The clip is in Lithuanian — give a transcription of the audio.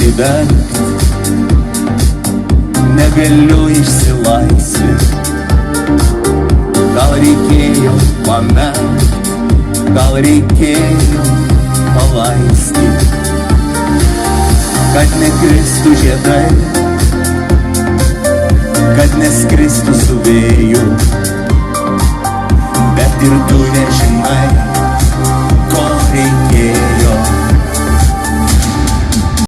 gyvent, negaliu išsilaisvinti. Gal reikėjo pament, gal reikėjo palaistyti, kad nekristų žiedai, kad neskristų su vėju. Bet ir tu nežinai,